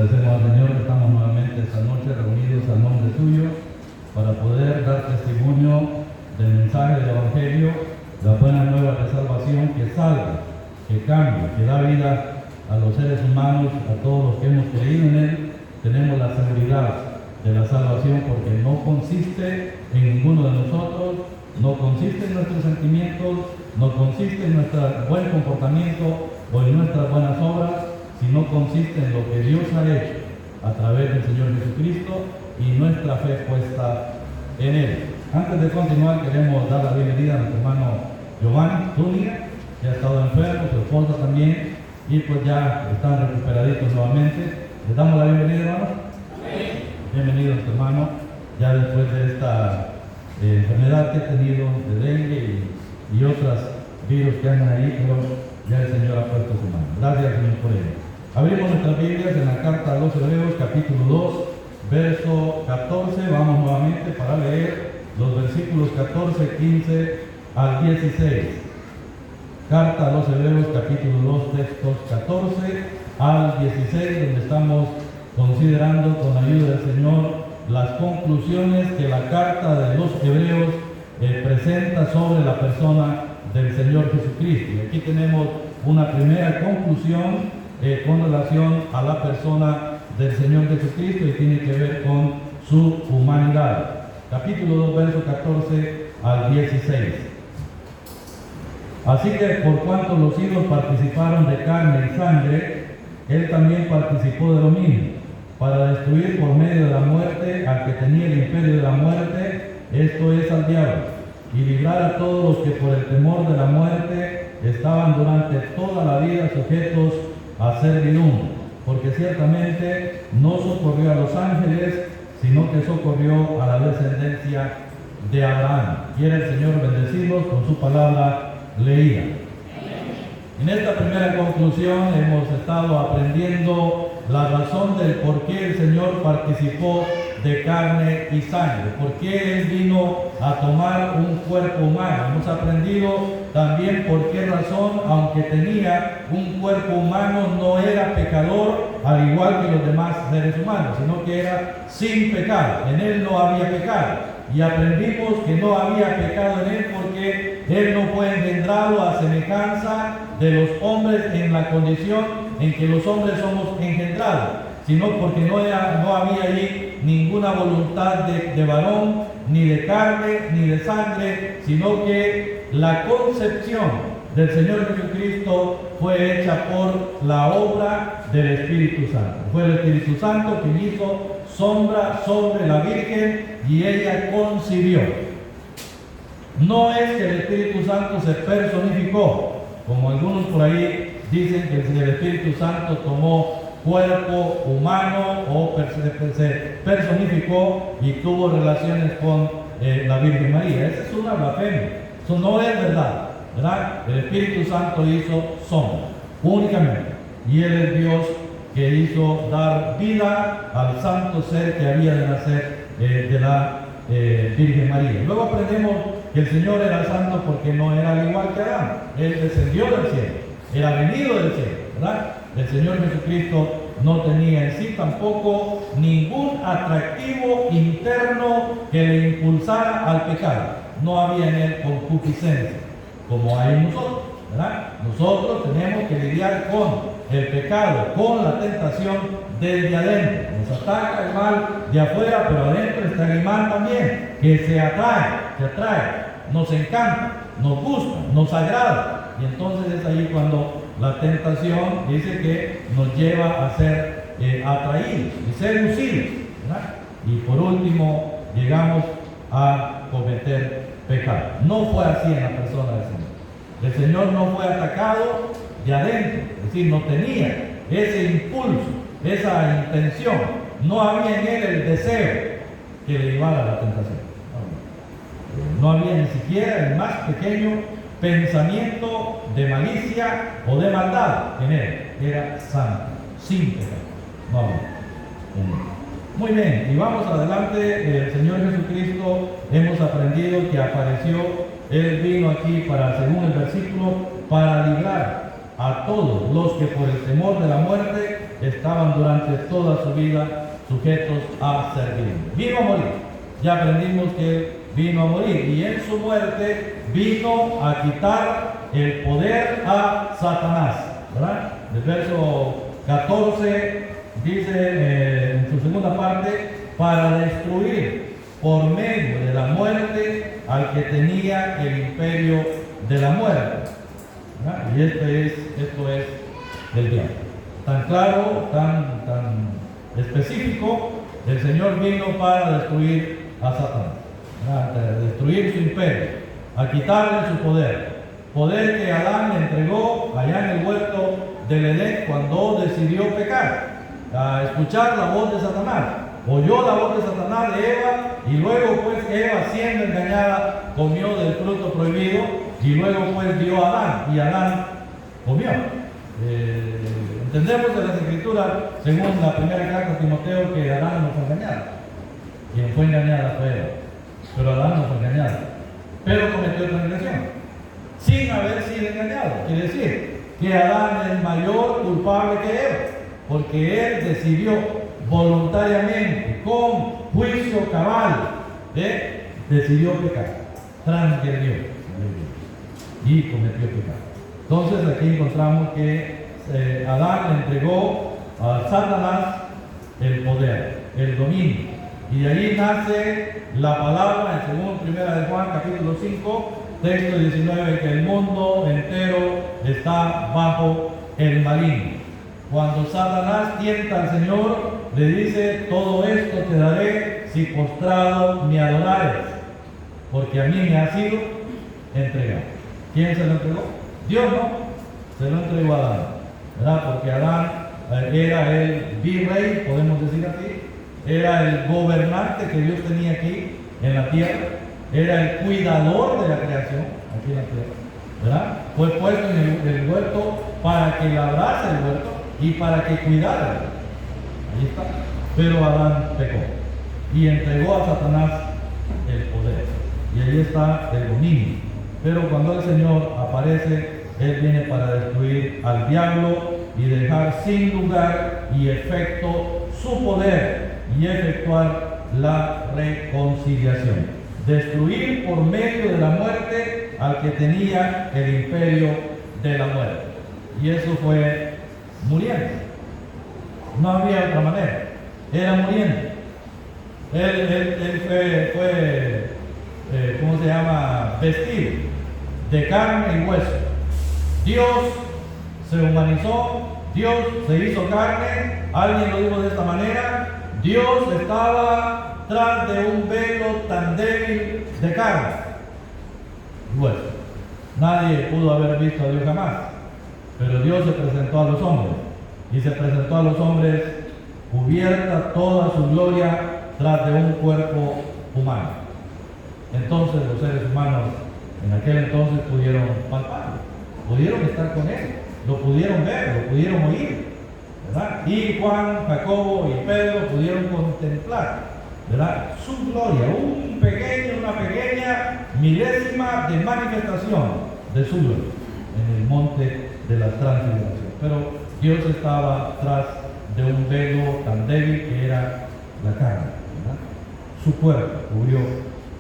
Agradecemos al Señor que estamos nuevamente esta noche reunidos al nombre suyo para poder dar testimonio del mensaje del Evangelio, la buena nueva de salvación que salva, que cambia, que da vida a los seres humanos, a todos los que hemos creído en Él. Tenemos la seguridad de la salvación porque no consiste en ninguno de nosotros, no consiste en nuestros sentimientos, no consiste en nuestro buen comportamiento o en nuestras buenas obras, sino consiste en lo que Dios ha hecho a través del Señor Jesucristo y nuestra fe puesta en Él. Antes de continuar, queremos dar la bienvenida a nuestro hermano Giovanni Zúñiga, que ha estado enfermo, su esposa también, y pues ya están recuperaditos nuevamente. Les damos la bienvenida, hermano. Bienvenido, hermano, ya después de esta enfermedad que he tenido de dengue y otras virus que andan ahí, pero ya el Señor ha puesto su mano. Gracias, Señor, por ello. Abrimos nuestras Biblias en la carta a los Hebreos, capítulo 2, verso 14. Vamos nuevamente para leer los versículos 14, 15 al 16. Carta a los Hebreos, capítulo 2, textos 14 al 16, donde estamos considerando con la ayuda del Señor las conclusiones que la carta de los Hebreos presenta sobre la persona del Señor Jesucristo. Y aquí tenemos una primera conclusión con relación a la persona del Señor Jesucristo y tiene que ver con su humanidad. Capítulo 2, verso 14 al 16. Así que por cuanto los hijos participaron de carne y sangre, Él también participó de lo mismo, para destruir por medio de la muerte al que tenía el imperio de la muerte, esto es al diablo, y librar a todos los que por el temor de la muerte estaban durante toda la vida sujetos a servidumbre, porque ciertamente no socorrió a los ángeles, sino que socorrió a la descendencia de Abraham. Quiere el Señor bendecirlos con su palabra leída. En esta primera conclusión hemos estado aprendiendo la razón del por qué el Señor participó de carne y sangre, por qué Él vino a tomar un cuerpo humano. Hemos aprendido también por qué razón, aunque tenía un cuerpo humano, no era pecador al igual que los demás seres humanos, sino que era sin pecado. En Él no había pecado. Y aprendimos que no había pecado en Él porque Él no fue engendrado a semejanza de los hombres en la condición en que los hombres somos engendrados, sino porque no había allí ninguna voluntad de varón, ni de carne, ni de sangre, sino que la concepción del Señor Jesucristo fue hecha por la obra del Espíritu Santo. Fue el Espíritu Santo quien hizo sombra sobre la Virgen y ella concibió. No es que el Espíritu Santo se personificó, como algunos por ahí dicen que el Espíritu Santo tomó cuerpo humano o se personificó y tuvo relaciones con la Virgen María. Esa es una blasfemia. Eso no es verdad, ¿verdad? El Espíritu Santo hizo sombra únicamente, y Él es Dios que hizo dar vida al santo ser que había de nacer de la Virgen María. Luego aprendemos que el Señor era santo porque no era al igual que Adán. Él descendió del cielo, era venido del cielo, ¿verdad? El Señor Jesucristo no tenía en sí tampoco ningún atractivo interno que le impulsara al pecado. No había en Él concupiscencia, como hay en nosotros, ¿verdad? Nosotros tenemos que lidiar con el pecado, con la tentación desde adentro. Nos ataca el mal de afuera, pero adentro está el mal también, que se atrae, nos encanta, nos gusta, nos agrada. Y entonces es ahí cuando la tentación dice que nos lleva a ser atraídos y seducidos, ¿verdad? Y por último llegamos a cometer pecado. No fue así en la persona del Señor. El Señor no fue atacado de adentro, es decir, no tenía ese impulso, esa intención, no había en Él el deseo que le llevara a la tentación. No había ni siquiera el más pequeño pensamiento de malicia o de maldad en Él. Era santo, sin pecado. No había. Muy bien, y vamos adelante. El Señor Jesucristo, hemos aprendido que apareció, Él vino aquí para, según el versículo, para librar a todos los que por el temor de la muerte estaban durante toda su vida sujetos a servir. Vino a morir. Ya aprendimos que vino a morir y en su muerte vino a quitar el poder a Satanás, ¿verdad? El verso 14 dice en su segunda parte, para destruir por medio de la muerte al que tenía el imperio de la muerte, ¿verdad? Y esto es del diablo. Tan claro, tan específico, el Señor vino para destruir a Satanás, ¿verdad? A destruir su imperio, a quitarle su poder que Adán le entregó allá en el huerto del Edén cuando decidió pecar, a escuchar la voz de Satanás. Oyó la voz de Satanás de Eva y luego pues Eva, siendo engañada, comió del fruto prohibido y luego pues dio a Adán y Adán comió. Entendemos de las Escrituras, según la primera carta a Timoteo, que Adán no fue engañado. Quien fue engañada fue Eva, pero Adán no fue engañado, pero cometió transgresión sin haber sido engañado. Quiere decir que Adán es mayor culpable que Eva, porque él decidió voluntariamente, con juicio cabal, decidió pecar, transgredió y cometió pecado. Entonces aquí encontramos que Adán le entregó a Satanás el poder, el dominio, y de ahí nace la palabra en según Primera de Juan capítulo 5 texto 19, que el mundo entero está bajo el maligno. Cuando Satanás tienta al Señor, le dice, todo esto te daré si postrado me adorares, porque a mí me ha sido entregado. ¿Quién se lo entregó? Dios no, se lo entregó a Adán, ¿verdad? Porque Adán era el virrey, podemos decir así, era el gobernante que Dios tenía aquí en la tierra, era el cuidador de la creación aquí en la tierra, ¿verdad? Fue puesto en el huerto para que labrase el huerto y para que cuidara. Ahí está. Pero Adán pecó y entregó a Satanás el poder. Y ahí está el dominio. Pero cuando el Señor aparece, Él viene para destruir al diablo y dejar sin lugar y efecto su poder y efectuar la reconciliación. Destruir por medio de la muerte al que tenía el imperio de la muerte. Y eso fue muriendo. No había otra manera. Era muriendo. Él fue ¿cómo se llama? Vestido de carne y hueso. Dios se humanizó, Dios se hizo carne. Alguien lo dijo de esta manera: Dios estaba tras de un velo tan débil de carne y hueso. Nadie pudo haber visto a Dios jamás, pero Dios se presentó a los hombres, y se presentó a los hombres cubierta toda su gloria tras de un cuerpo humano. Entonces los seres humanos en aquel entonces pudieron palparlo, pudieron estar con Él, lo pudieron ver, lo pudieron oír, ¿verdad? Y Juan, Jacobo y Pedro pudieron contemplar, ¿verdad?, su gloria, una pequeña milésima de manifestación de su gloria en el monte de la transfiguración. Pero Dios estaba tras de un velo tan débil que era la carne, ¿verdad? Su cuerpo cubrió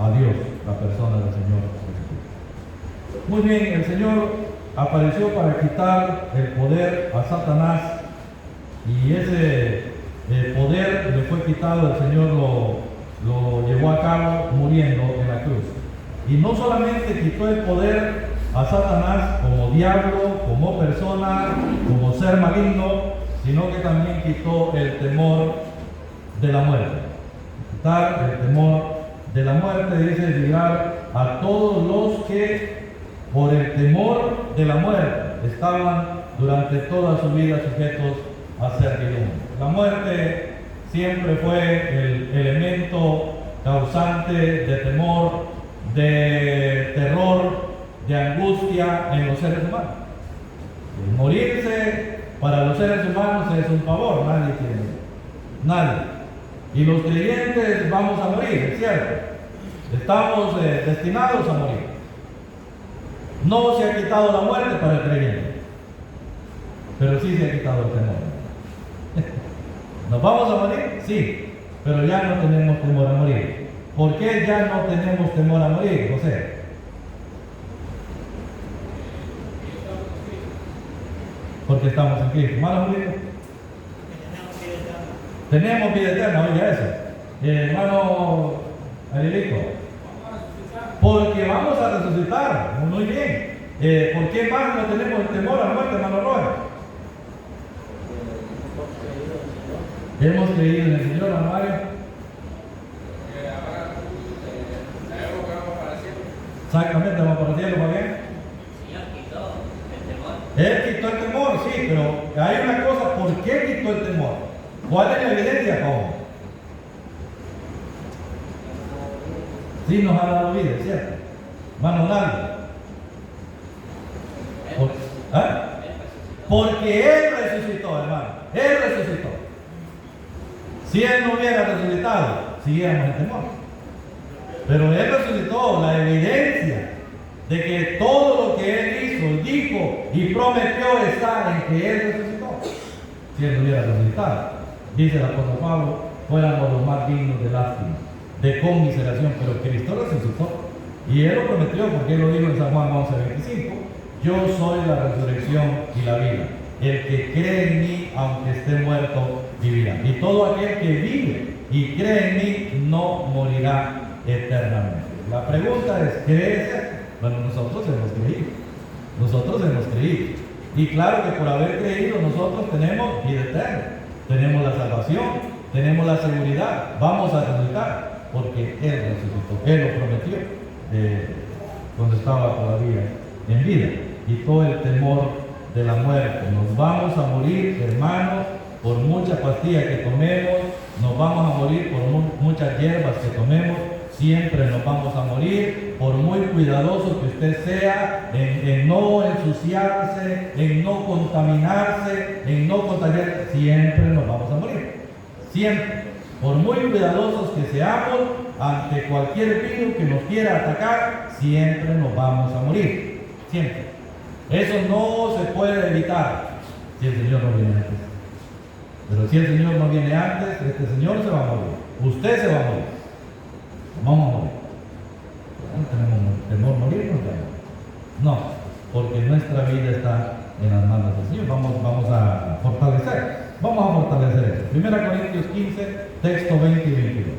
a Dios, la persona del Señor Jesucristo. Muy bien, el Señor apareció para quitar el poder a Satanás, y ese poder le fue quitado. El Señor lo llevó a cabo muriendo en la cruz. Y no solamente quitó el poder a Satanás como diablo, como persona, como ser maligno, sino que también quitó el temor de la muerte. Quitar el temor de la muerte dice llegar a todos los que por el temor de la muerte estaban durante toda su vida sujetos a servidumbre. La muerte siempre fue el elemento causante de temor, de terror, de angustia en los seres humanos. El morirse para los seres humanos es un pavor, nadie quiere morir, nadie. Y los creyentes vamos a morir, es cierto, estamos destinados a morir. No se ha quitado la muerte para el creyente, pero sí se ha quitado el temor. ¿Nos vamos a morir? Sí, pero ya no tenemos temor a morir. ¿Por qué ya no tenemos temor a morir, José? Porque estamos en Cristo. ¿Hermano Julio? Tenemos vida eterna, oiga eso. Hermano Arilito. Porque vamos a resucitar. Muy bien. ¿Por qué más no tenemos temor a la muerte, hermano Roger? Hemos creído en el Señor, hermano Mario. Exactamente, vamos para el cielo, ¿va bien? Él quitó el temor, sí, pero hay una cosa, ¿por qué quitó el temor? ¿Cuál es la evidencia, Pablo? Sí, nos ha dado vida, ¿cierto? Hermano Naldo. ¿Ah? Porque Él resucitó, hermano. Él resucitó. Si Él no hubiera resucitado, siguiéramos en temor. Pero Él resucitó, la evidencia de que todo lo que Él hizo, dijo y prometió está en que Él resucitó. Si Él no hubiera resucitado, dice el apóstol Pablo, fuéramos los más dignos de lástima, de conmiseración, pero Cristo resucitó. Y Él lo prometió porque Él lo dijo en San Juan 11:25, yo soy la resurrección y la vida. El que cree en mí, aunque esté muerto, vivirá. Y todo aquel que vive y cree en mí, no morirá eternamente. La pregunta es, ¿crees? Bueno, nosotros hemos creído. Nosotros hemos creído. Y claro que por haber creído, nosotros tenemos vida eterna. Tenemos la salvación, tenemos la seguridad. Vamos a resucitar, porque Él resucitó. Él lo prometió cuando estaba todavía en vida. Y todo el temor de la muerte. Nos vamos a morir, hermanos, por mucha pastilla que tomemos, nos vamos a morir por muchas hierbas que tomemos, siempre nos vamos a morir, por muy cuidadoso que usted sea, en no ensuciarse, en no contaminarse, en no contagiarse, siempre nos vamos a morir. Siempre. Por muy cuidadosos que seamos, ante cualquier virus que nos quiera atacar, siempre nos vamos a morir. Siempre. Eso no se puede evitar si el Señor no viene antes. Pero si el Señor no viene antes, este Señor se va a morir. Usted se va a morir. Vamos a morir. No tenemos temor morirnos. No, porque nuestra vida está en las manos del Señor. Vamos a fortalecer. Vamos a fortalecer eso. 1 Corintios 15, texto 20 y 22.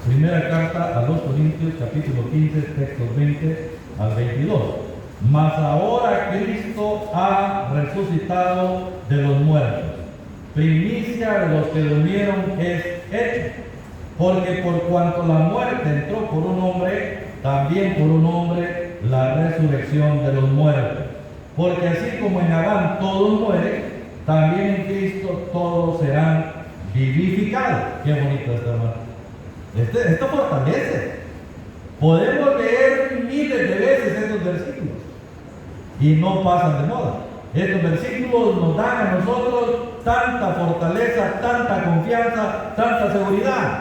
Primera carta a los Corintios, capítulo 15, textos 20 al 22. Mas ahora Cristo ha resucitado de los muertos. Primicia de los que durmieron es hecho. Porque por cuanto la muerte entró por un hombre, también por un hombre la resurrección de los muertos. Porque así como en Adán todos mueren, también en Cristo todos serán vivificados. Qué bonito esto, hermano. Esto fortalece. Podemos leer miles de veces estos versículos y no pasan de moda. Estos versículos nos dan a nosotros tanta fortaleza, tanta confianza, tanta seguridad.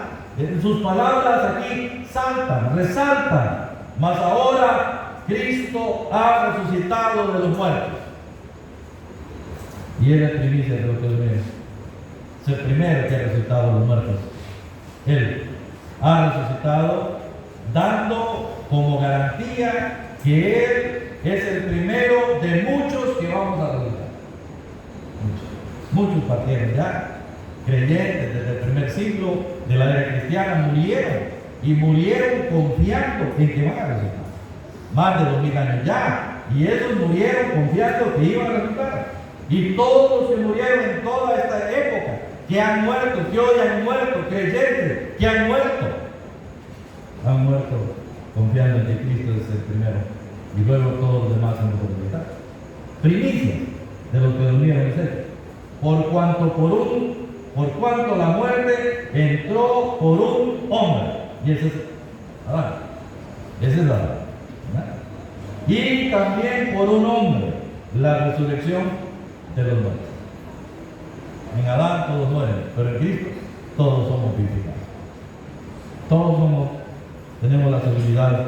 Sus palabras aquí saltan, resaltan. Mas ahora Cristo ha resucitado de los muertos. Y Él es primicia de lo que durmieron. Es el primero que ha resucitado de los muertos. Él ha resucitado, dando como garantía que Él es el primero de muchos que vamos a resucitar. Muchos partieron ya, creyentes desde el primer siglo de la era cristiana, murieron y murieron confiando en que van a resucitar. Más de 2000 años ya, y esos murieron confiando que iban a resucitar. Y todos los que murieron en toda esta época, que han muerto, que hoy han muerto, creyentes, que han muerto confiando en que Cristo es el primero, y luego todos los demás hemos resucitado. Primicia de los que durmieron es Él. Por cuanto la muerte entró por un hombre, y ese es Adán. Ese es Adán. Y también por un hombre, la resurrección de los muertos. En Adán todos mueren, pero en Cristo todos somos vivificados. Todos tenemos la seguridad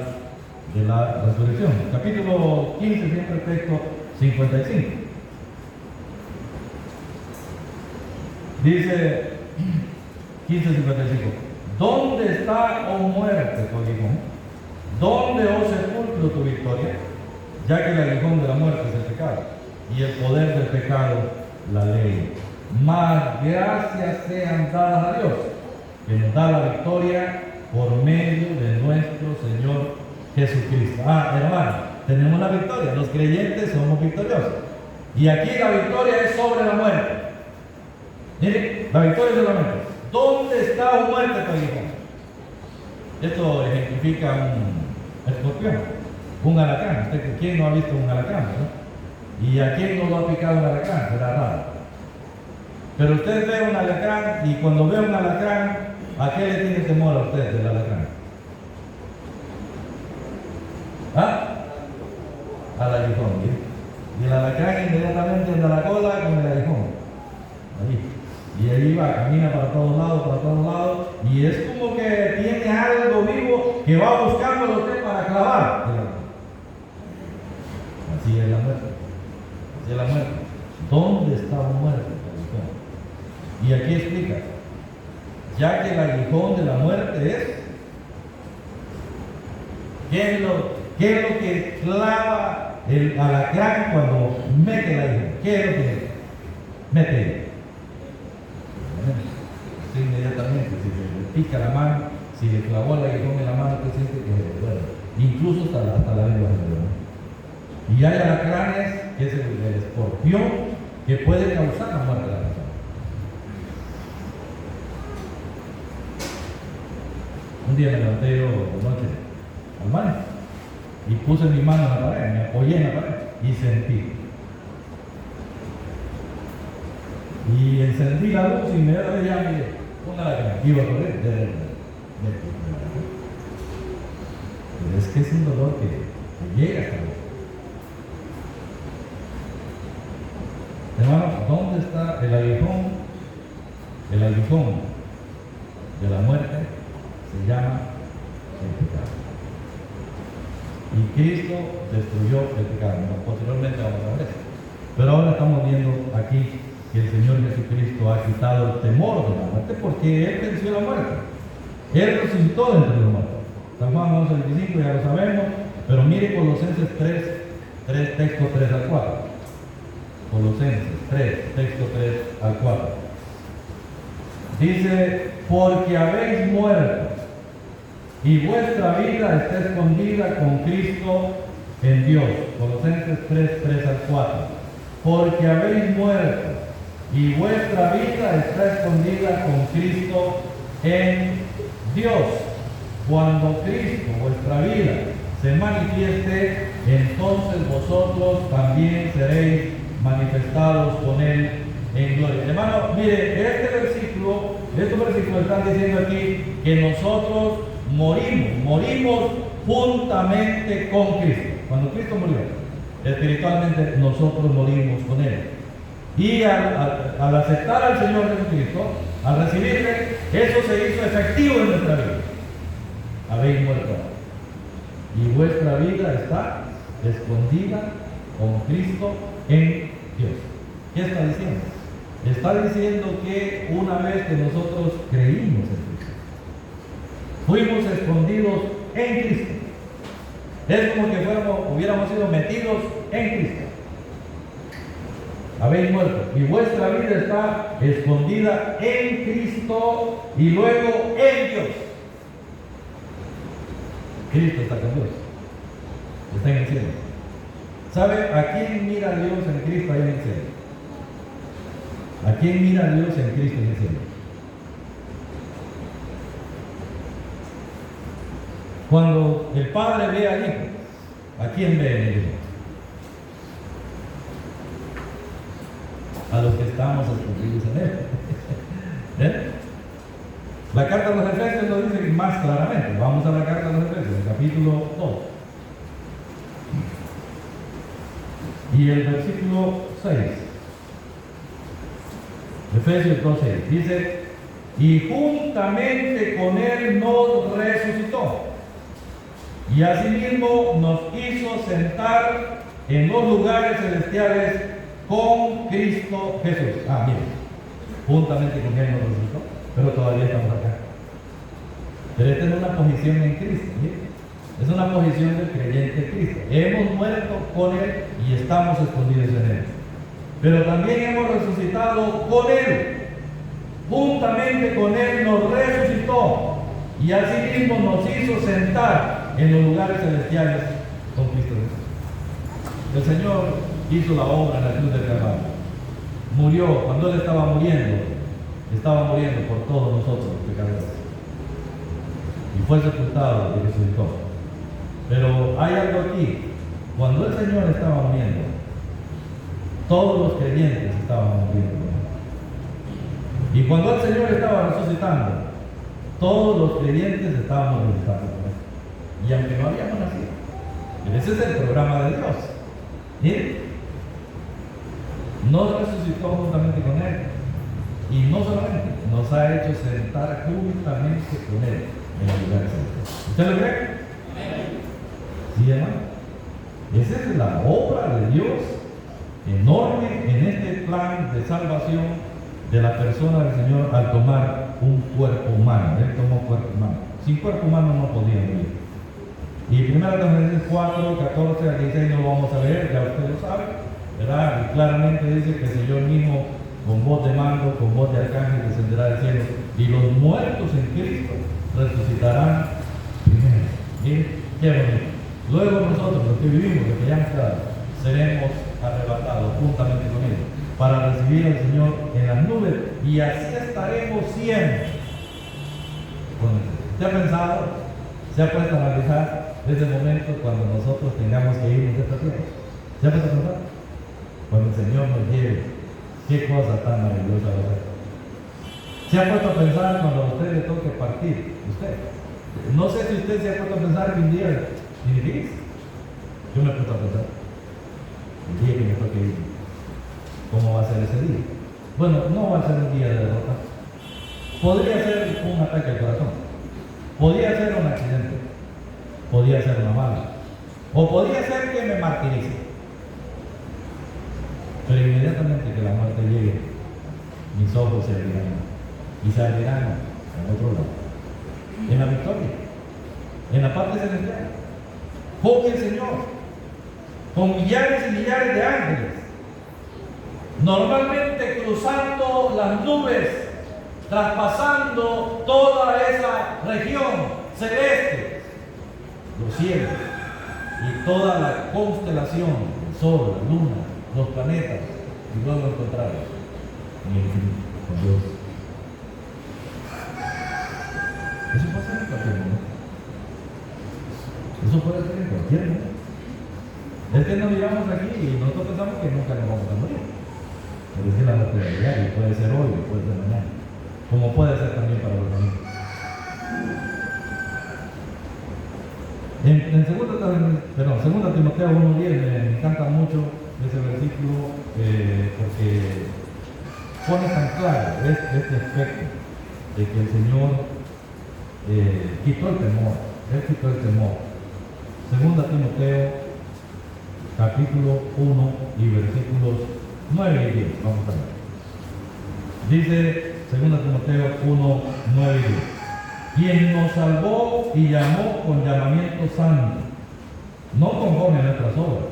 de la resurrección. Capítulo 15, siempre texto 55. Dice 15:55. ¿Dónde está, oh muerte, tu aguijón? ¿Dónde, oh sepulcro, tu victoria? Ya que el aguijón de la muerte es el pecado, y el poder del pecado, la ley. Mas gracias sean dadas a Dios, que nos da la victoria por medio de nuestro Señor Jesucristo. Hermano, tenemos la victoria. Los creyentes somos victoriosos. Y aquí la victoria es sobre la muerte. Miren, la victoria es sobre la muerte. ¿Dónde está, oh muerte, tu aguijón? Esto ejemplifica un escorpión, un alacrán. ¿Quién no ha visto un alacrán, no? ¿Y a quién no lo ha picado un alacrán? Será raro. Pero usted ve un alacrán, y cuando ve un alacrán, ¿a qué le tiene temor a usted del alacrán? ¿Ah? Al aguijón, ¿sí? Y el alacrán inmediatamente anda la cola con el aguijón. Ahí. Y ahí va, camina para todos lados, y es como que tiene algo vivo que va buscando a usted para clavar. Así es la muerte. Así es la muerte. ¿Dónde está la muerte? Y aquí explica, ya que el aguijón de la muerte es, ¿qué es lo que clava el alacrán cuando mete el aguijón? ¿Qué es lo que mete? Inmediatamente, si le pica la mano, si le clavó el aguijón en la mano, usted siente que bueno, incluso hasta la lengua, ¿no? Y hay alacranes, que es el escorpión, que puede causar la muerte de la persona. Un día me levanté yo de noche al baño y puse mi mano en la pared, me apoyé en la pared y sentí. Y encendí la luz y inmediatamente ya miré una lágrima, iba a correr pero es que es un dolor que llega hasta ahí. Hermanos, ¿dónde está el aguijón? El aguijón de la muerte se llama el pecado. Y Cristo destruyó el pecado. Posteriormente vamos a ver eso. Pero ahora estamos viendo aquí que el Señor Jesucristo ha quitado el temor de la muerte porque Él venció la muerte. Él resucitó de entre los muertos. San Juan 11:25 ya lo sabemos, pero mire Colosenses 3, texto 3 al 4. Colosenses 3, texto 3 al 4. Dice, porque habéis muerto y vuestra vida está escondida con Cristo en Dios. Colosenses 3 al 4. Porque habéis muerto y vuestra vida está escondida con Cristo en Dios. Cuando Cristo, vuestra vida, se manifieste, entonces vosotros también seréis manifestados con Él en gloria. Hermano, mire, estos versículos están diciendo aquí que nosotros morimos juntamente con Cristo. Cuando Cristo murió, espiritualmente nosotros morimos con Él. Y al aceptar al Señor Jesucristo, al recibirle, eso se hizo efectivo en nuestra vida. Habéis muerto y vuestra vida está escondida con Cristo en Dios. ¿Qué está diciendo? Está diciendo que una vez que nosotros creímos en Cristo, fuimos escondidos en Cristo. Es como que hubiéramos sido metidos en Cristo. Habéis muerto y vuestra vida está escondida en Cristo y luego en Dios. Cristo está con Dios, está en el cielo. ¿Sabe a quién mira Dios en Cristo ahí en el cielo? ¿A quién mira Dios en Cristo en el cielo? Cuando el Padre ve al Hijo, ¿a quién ve en el Hijo? A los que estamos escondidos en Él. ¿Eh? La carta a los Efesios lo dice más claramente. Vamos a la carta a los Efesios, capítulo 2. Y el versículo 6. Efesios 2:6. Dice, y juntamente con Él nos resucitó Y asimismo nos hizo sentar en los lugares celestiales con Cristo Jesús. Bien, juntamente con Él nos resucitó, pero todavía estamos acá. Pero esta es una posición en Cristo, ¿sí? Es una posición del creyente en Cristo. Hemos muerto con Él y estamos escondidos en Él. Pero también hemos resucitado con Él. Juntamente con Él nos resucitó y asimismo nos hizo sentar en los lugares celestiales con Cristo Jesús. El Señor hizo la obra en la cruz del Calvario. Murió, cuando Él estaba muriendo por todos nosotros los pecadores. Y fue sepultado y resucitó. Pero hay algo aquí. Cuando el Señor estaba muriendo, todos los creyentes estaban muriendo. Y cuando el Señor estaba resucitando, todos los creyentes estábamos resucitando. Y aunque no habíamos nacido, ese es el programa de Dios. ¿Sí? Nos resucitó juntamente con Él. Y no solamente, nos ha hecho sentar juntamente con Él en el lugar celestial. ¿Usted lo cree? Sí, hermano. Esa es la obra de Dios enorme en este plan de salvación de la persona del Señor al tomar un cuerpo humano. Él tomó cuerpo humano. Sin cuerpo humano no podía vivir. Y 1 Tesalonicenses 4, 14 a 16 no lo vamos a leer, ya usted lo sabe, ¿verdad? Y claramente dice que el Señor mismo, con voz de mando, con voz de arcángel, descenderá del cielo, y los muertos en Cristo resucitarán primero. ¿Sí? Qué bonito. Luego nosotros, los que vivimos, los que ya hemos quedado, seremos arrebatados juntamente con Él para recibir al Señor en las nubes, y así estaremos siempre con Él. ¿Se ha pensado? ¿Se ha puesto a analizar ese momento cuando nosotros tengamos que irnos de esta tierra? ¿Se ha puesto a pensar? Cuando el Señor nos lleve, qué cosa tan maravillosa va a ser. ¿Se ha puesto a pensar cuando a usted le toque partir? Usted. No sé si usted se ha puesto a pensar que un día tiene que irse. Yo me he puesto a pensar. El día que me toque ir, ¿cómo va a ser ese día? Bueno, no va a ser un día de derrota. Podría ser un ataque al corazón. Podría ser un accidente. Podría ser una bala. O podría ser que me martirice. Pero inmediatamente que la muerte llegue, mis ojos se abrirán. Y se abrirán en otro lado. En la victoria. En la parte celestial. Con el Señor. Con millares y millares de ángeles. Normalmente cruzando las nubes, traspasando toda esa región celeste, los cielos y toda la constelación, el sol, la luna, los planetas, y luego encontrarlos en el infinito con Dios. Eso puede ser en cualquier momento. Eso puede ser en cualquier momento. Es que nos miramos aquí y nosotros pensamos que nunca nos vamos a morir. Pero es que la muerte va a llegar, y puede ser hoy, puede ser mañana, como puede ser también para los amigos. En 2 Timoteo 1:10 me encanta mucho ese versículo porque pone tan claro este aspecto de que el Señor quitó el temor. Él quitó el temor. 2 Timoteo capítulo 1 y versículos 9 y 10. Vamos a ver. Dice 2 Timoteo 1, 9 y 10. Quien nos salvó y llamó con llamamiento santo, no conforme a nuestras obras,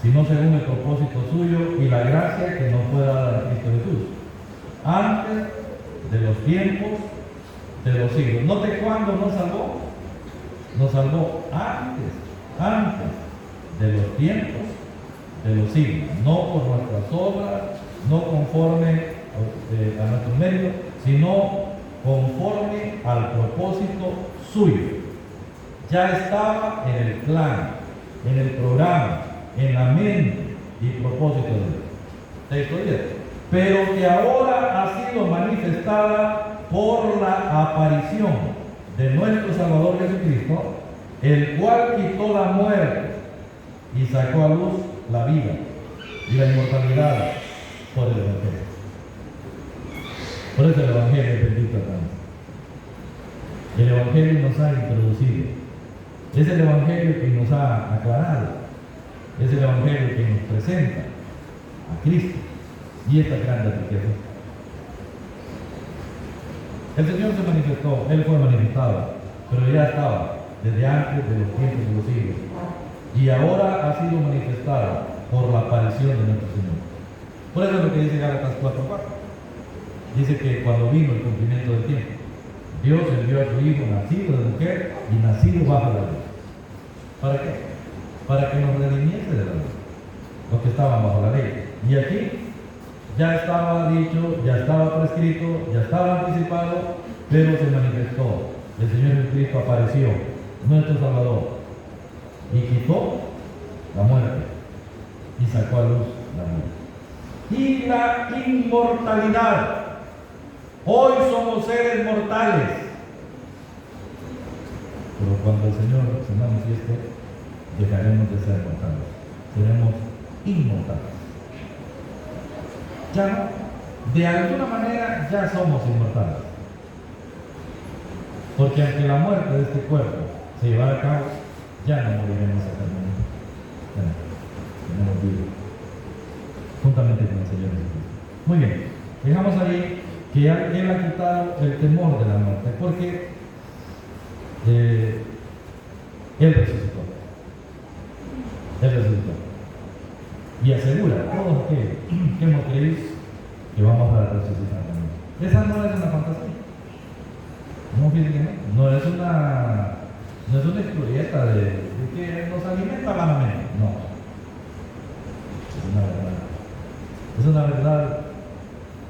sino según el propósito suyo y la gracia que nos fue dada en Cristo Jesús, antes de los tiempos de los siglos. ¿Note cuándo nos salvó? Nos salvó antes de los tiempos de los siglos, no por nuestras obras, no conforme a nuestros medios, sino conforme al propósito suyo. Ya estaba en el plan, en el programa, en la mente y propósito de Dios. Pero que ahora ha sido manifestada por la aparición de nuestro Salvador Jesucristo, el cual quitó la muerte y sacó a luz la vida y la inmortalidad por el Evangelio. Por eso el Evangelio es bendito tanto. El Evangelio nos ha introducido Es el Evangelio que nos ha aclarado, es el Evangelio que nos presenta a Cristo y esta grande riqueza. El Señor se manifestó, Él fue manifestado, pero ya estaba desde antes de los tiempos de los siglos. Y ahora ha sido manifestado por la aparición de nuestro Señor. Por eso es lo que dice Gálatas 4:4. Dice que cuando vino el cumplimiento del tiempo, Dios envió a su Hijo nacido de mujer y nacido bajo la ley. ¿Para qué? Para que nos redimiese de la ley, los que estaban bajo la ley. Y aquí ya estaba dicho, ya estaba prescrito, ya estaba anticipado, pero se manifestó. El Señor Jesucristo apareció, nuestro Salvador, y quitó la muerte y sacó a luz la vida. Y la inmortalidad. Hoy somos seres mortales, pero cuando el Señor se manifieste, dejaremos de ser mortales, seremos inmortales. Ya no, de alguna manera ya somos inmortales, porque aunque la muerte de este cuerpo se llevara a cabo, ya no moriremos eternamente, ya no, tenemos vida, juntamente con el Señor Jesucristo. Muy bien, dejamos ahí que Él ha quitado el temor de la muerte, porque Él resucitó. Él resucitó. Y asegura a todos aquellos que hemos creído que vamos a resucitar también. Esa no es una fantasía. No, fíjense que no es una historieta de que nos alimenta la mente. No. Es una verdad. Es una verdad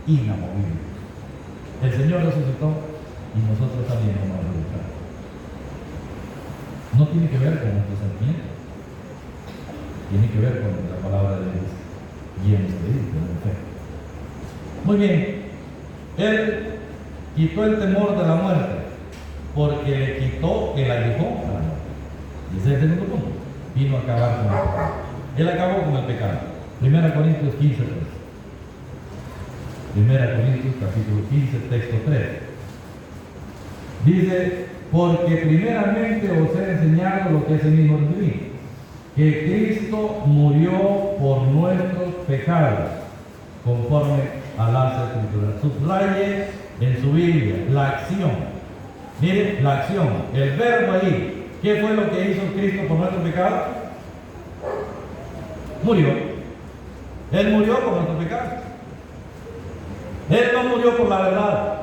inamovible. El Señor resucitó y nosotros también vamos a resucitar. No tiene que ver con nuestros sentimientos, tiene que ver con la palabra de Dios y en nuestro espíritu, en fe. Muy bien, Él quitó el temor de la muerte porque le quitó el aguijón a la muerte. Y ese es el segundo punto. Vino a acabar con el pecado. Él acabó con el pecado. 1 Corintios 15:3. 1 Corintios capítulo 15, texto 3. Dice, porque primeramente os he enseñado lo que es el mismo recibí, que Cristo murió por nuestros pecados, conforme a las Escrituras. Subraye en su Biblia la acción. Miren, la acción, el verbo ahí. ¿Qué fue lo que hizo Cristo por nuestros pecados? Murió. Él murió por nuestros pecados. Él no murió por la verdad.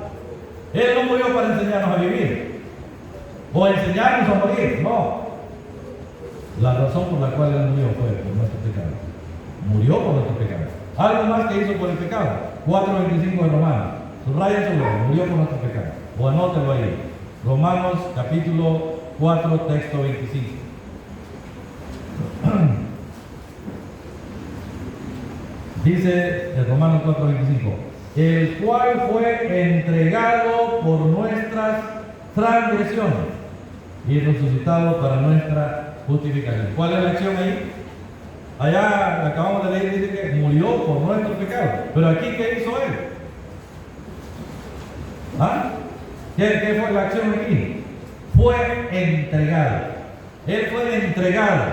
Él no murió para enseñarnos a vivir o enseñarnos a morir. No. La razón por la cual Él murió fue por nuestros pecados. Murió por nuestros pecados. Algo más que hizo por el pecado. 4:25 de Romanos. Subraya su nombre. Murió por nuestros pecados. O anótelo ahí. Romanos capítulo 4, texto 25. Dice en Romanos 4:25, el cual fue entregado por nuestras transgresiones y resucitado para nuestra justificación. ¿Cuál es la acción ahí? Allá acabamos de leer, dice que murió por nuestros pecados. Pero aquí, ¿qué hizo Él? ¿Ah? ¿Qué fue la acción aquí? Fue entregado. Él fue entregado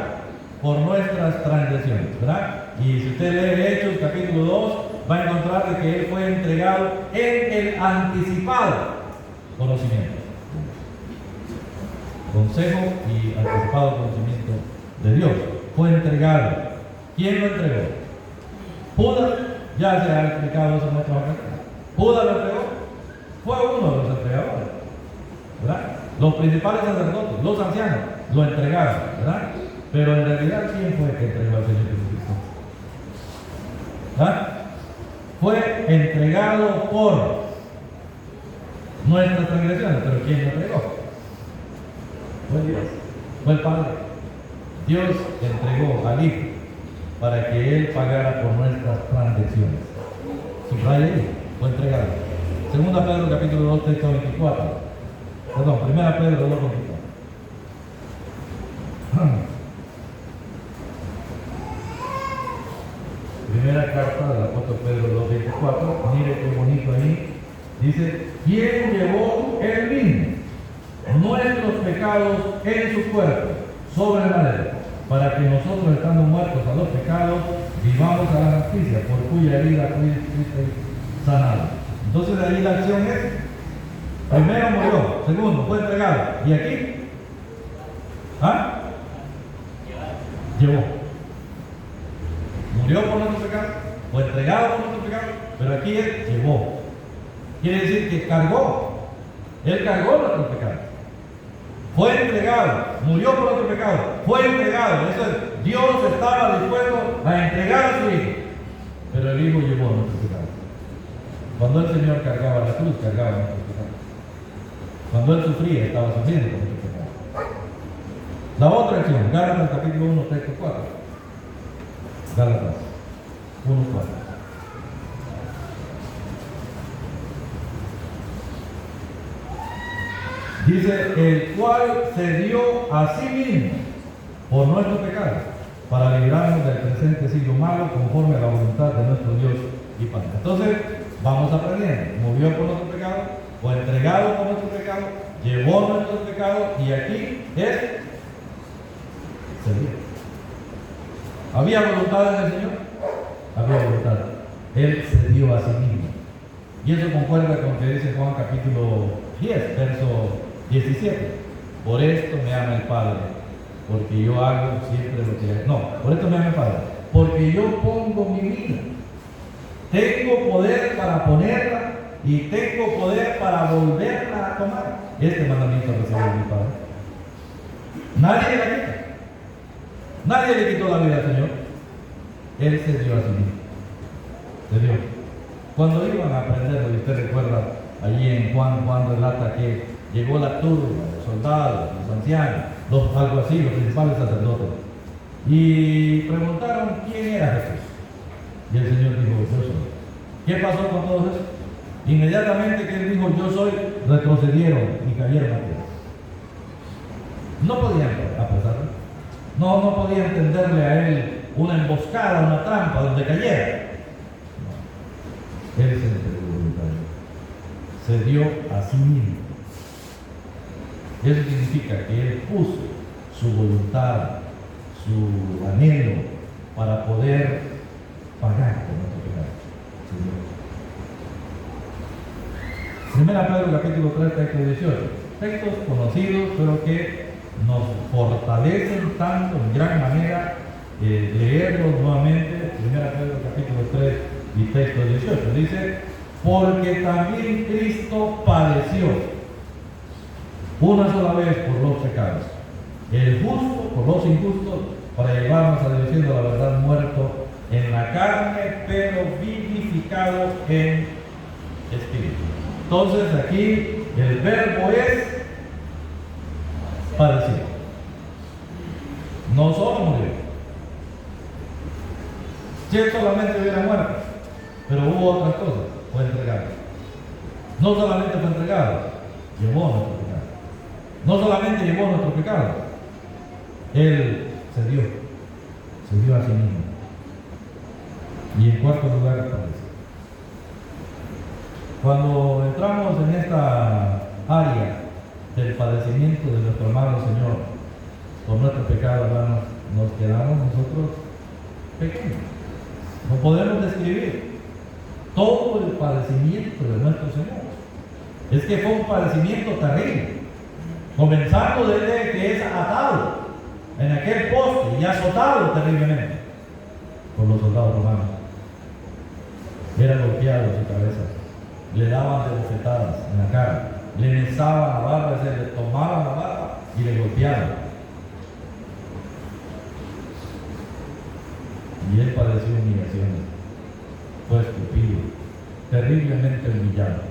por nuestras transgresiones, ¿verdad? Y si usted lee Hechos capítulo 2, va a encontrar de que Él fue entregado en el anticipado conocimiento. Consejo y anticipado conocimiento de Dios. Fue entregado. ¿Quién lo entregó? Judas. Ya se ha explicado eso en otra ocasión. Judas lo entregó. Fue uno de los entregadores, ¿verdad? Los principales sacerdotes, los ancianos, lo entregaron, ¿verdad? Pero en realidad, ¿quién fue el que entregó al Señor Jesucristo? ¿Ah? Fue entregado por nuestras transgresiones, pero ¿quién lo entregó? Fue Dios, fue el Padre. Dios entregó al Hijo para que Él pagara por nuestras transgresiones. Subraya ahí, fue entregado. Segunda Pedro capítulo 2, texto 24. Perdón, Primera Pedro 2, 24. Primera carta del apóstol Pedro 2, 24. Mire qué bonito ahí. Dice, ¿quién llevó él mismo nuestros pecados en su cuerpo sobre el madero, para que nosotros, estando muertos a los pecados, vivamos a la justicia, por cuya herida fuiste sanado. Entonces de ahí la acción es, primero murió, segundo fue entregado, y aquí, llevó. Murió por nuestro pecado, fue entregado por nuestro pecado, pero aquí él llevó. Quiere decir que cargó, él cargó nuestro pecado. Fue entregado, murió por nuestro pecado, fue entregado. Eso es, Dios estaba dispuesto a entregar a su Hijo, pero el Hijo llevó nuestro pecado. Cuando el Señor cargaba la cruz, cargaba nuestro pecado. Cuando Él sufría, estaba sufriendo por nuestro pecado. La otra acción, Gálatas capítulo 1, texto 4. Gálatas 1, 4. Dice, el cual se dio a sí mismo por nuestro pecado, para librarnos del presente siglo malo, conforme a la voluntad de nuestro Dios y Padre. Entonces, vamos aprendiendo. Murió por nuestro pecado, fue entregado por nuestro pecado, llevó nuestros pecados, y aquí es, se dio. ¿Había voluntad en el Señor? Había voluntad. Él se dio a sí mismo. Y eso concuerda con lo que dice Juan capítulo 10, verso 17. Por esto me ama el Padre, porque yo hago siempre lo que... No, por esto me ama el Padre, porque yo pongo mi vida. Tengo poder para ponerla y tengo poder para volverla a tomar. Este mandamiento recibió de mi Padre. Nadie la quita. Nadie le quitó la vida al Señor. Él se dio a sí mismo. Se dio. Cuando iban a aprenderlo, y usted recuerda allí en Juan relata que llegó la turba, los soldados, los ancianos, los alguaciles, los principales sacerdotes, y preguntaron quién era Jesús. Y el Señor dijo, yo soy. ¿Qué pasó con todos esos? Inmediatamente que él dijo, yo soy, retrocedieron y cayeron a tierra. No podían apresarlo. No podían tenderle a él una emboscada, una trampa donde cayera. No. Él se entregó voluntario. Se dio a sí mismo. Eso significa que él puso su voluntad, su anhelo para poder pagar por nuestro pecado. Primera Pedro capítulo 3, texto 18. Textos conocidos, pero que nos fortalecen tanto en gran manera leerlos nuevamente. Primera Pedro capítulo 3 y texto 18. Dice, porque también Cristo padeció una sola vez por los pecados, el justo por los injustos, para llevarnos a Dios, siendo la verdad muerto en la carne, pero vivificado en espíritu. Entonces aquí el verbo es padecer. No solo murió. Si él solamente hubiera muerto, pero hubo otras cosas, fue entregado. No solamente fue entregado, llevó nuestro pecado. No solamente llevó nuestro pecado, él se dio a sí mismo. Y en cuarto lugar, padeció. Cuando entramos en esta área del padecimiento de nuestro amado Señor por nuestro pecado, hermanos, nos quedamos nosotros pequeños. No podemos describir todo el padecimiento de nuestro Señor. Es que fue un padecimiento terrible, comenzando desde que es atado en aquel poste y azotado terriblemente por los soldados romanos. Era golpeado su cabeza, le daban de bofetadas en la cara, le mesaban la barba, es decir, le tomaban la barba y le golpeaban. Y él padeció humillaciones, fue escupido, terriblemente humillado.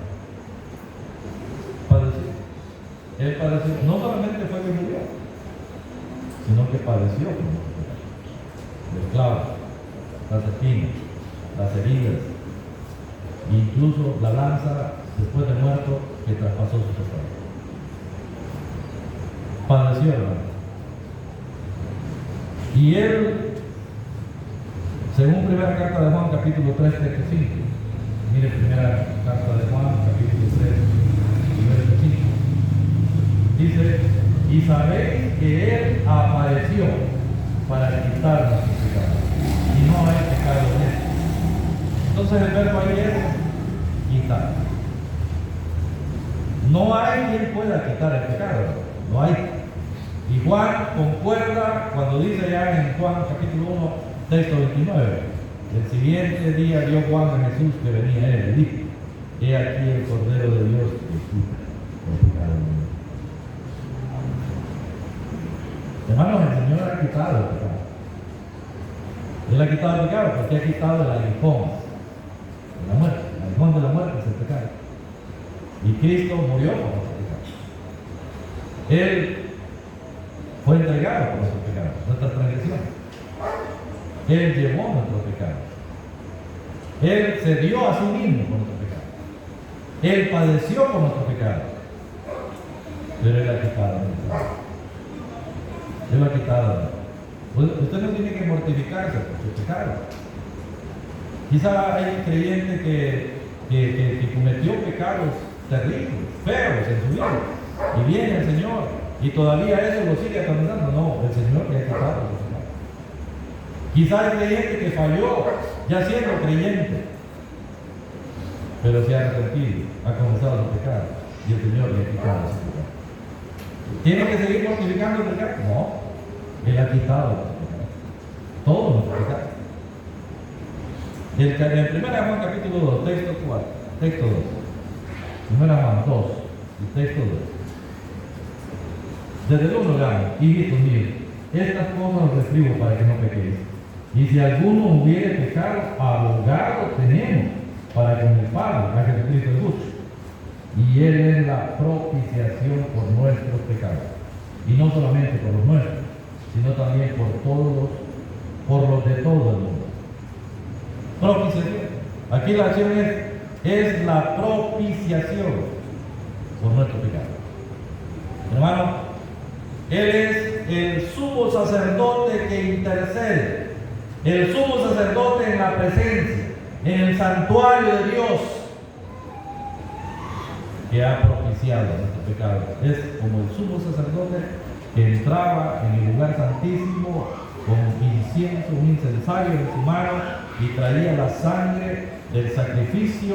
Padeció. Él padeció, no solamente fue que murió, sino que padeció los clavos, las espinas, las heridas, incluso la lanza después de muerto que traspasó su costado. Padeció, hermano. Y él, según primera carta de Juan, capítulo 3, texto 5. Mire, primera carta de Juan, capítulo 3, verso 5. Dice, Y sabéis que Él apareció para quitar nuestros pecados. Y no hay pecado en Él. Entonces el verbo ahí es quitar. No hay quien pueda quitar el pecado. No hay. Y Juan concuerda cuando dice ya en Juan capítulo 1, texto 29. El siguiente día dio Juan a Jesús que venía a él y dijo: he aquí el Cordero de Dios que quita el pecado del mundo. Hermanos, el Señor ha quitado el pecado. Él ha quitado el pecado porque ha quitado el aguijón de la muerte. El aguijón de la muerte es el pecado. Y Cristo murió por nuestro pecado. Él fue entregado por nuestro pecado, nuestra transgresión. Él llevó nuestro pecado. Él se dio a sí mismo por nuestro pecado. Él padeció por nuestro pecado. Pero Él ha quitado nuestro pecado. Él lo ha quitado. Usted no tiene que mortificarse por su pecado. Quizá hay creyente que cometió pecados terribles, feos en su vida, y viene el Señor y todavía eso lo sigue atormentando. No, el Señor le ha quitado su pecado. Quizá hay creyente que falló ya siendo creyente, pero se ha arrepentido, ha confesado su pecado y el Señor le ha quitado su pecado. ¿Tiene que seguir mortificando el pecado? No. Él ha quitado los pecados. Todos los pecados. En 1 Juan capítulo 2, texto 4, texto 2. 1 Juan 2, y texto 2. Desde el 1 leamos: hijitos míos, estas cosas os escribo para que no pequéis. Y si alguno hubiere pecado, abogado tenemos para con el Padre, a Jesucristo Jesús. Y Él es la propiciación por nuestros pecados. Y no solamente por los nuestros, sino también por los de todo el mundo. Propiciación. Aquí la acción es la propiciación por nuestro pecado. Hermano, Él es el sumo sacerdote que intercede, el sumo sacerdote en la presencia, en el santuario de Dios, que ha propiciado nuestro pecado. Es como el sumo sacerdote que entraba en el lugar santísimo con incienso, un incensario en su mano, y traía la sangre del sacrificio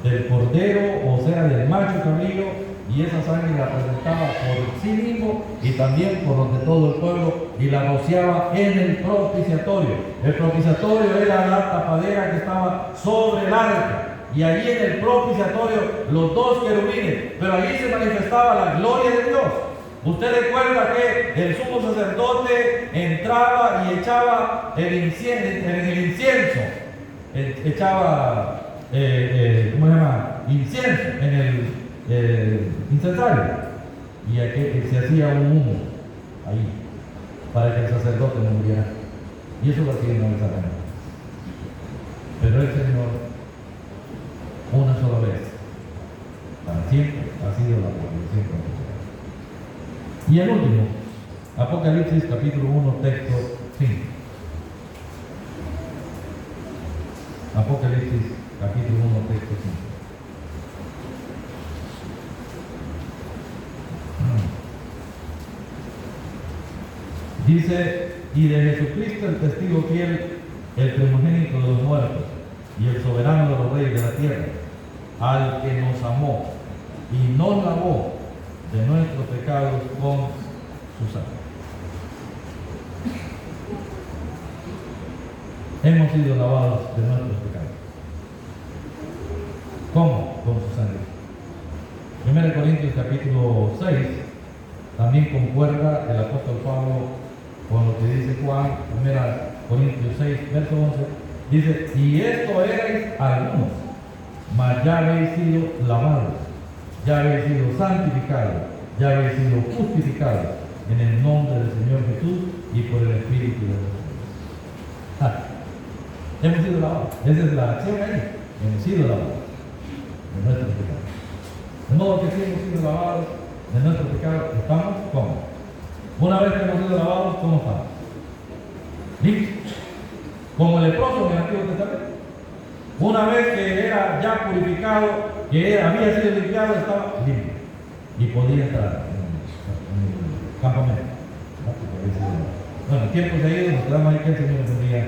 del cordero, o sea, del macho cabrío, y esa sangre la presentaba por sí mismo y también por los de todo el pueblo, y la rociaba en el propiciatorio. El propiciatorio era la tapadera que estaba sobre el arca, y allí en el propiciatorio los dos querubines, pero allí se manifestaba la gloria de Dios. Usted recuerda que el sumo sacerdote entraba y echaba el incienso, echaba, ¿cómo se llama? Incienso en el incensario, y aquí se hacía un humo ahí para que el sacerdote no muriera, y eso lo hacía una vez al año. Pero el Señor, una sola vez, para siempre, ha sido la propiciación. Y el último, Apocalipsis capítulo 1, texto 5. Apocalipsis capítulo 1, texto 5. Dice: y de Jesucristo el testigo fiel, el primogénito de los muertos y el soberano de los reyes de la tierra, al que nos amó y nos lavó de nuestros pecados con su sangre. Hemos sido lavados de nuestros pecados. ¿Cómo? Con su sangre. 1 Corintios capítulo 6 también concuerda el apóstol Pablo con lo que dice Juan. 1 Corintios 6, verso 11, dice: y esto erais algunos, mas ya habéis sido lavados, ya habéis sido santificados, ya habéis sido justificados en el nombre del Señor Jesús y por el Espíritu de Dios. Hemos sido lavados. Esa es la acción ahí. Hemos sido lavados de nuestros pecados. De modo que si hemos sido lavados de nuestros pecados, ¿estamos cómo? Una vez que hemos sido lavados, ¿cómo estamos? Limpios. Como el leproso en el Antiguo Testamento. Una vez que era ya purificado, que había sido limpiado, estaba limpio y podía entrar en el campamento. Bueno, tiempos de ahí, nos quedamos ahí, que el Señor nos bendiga.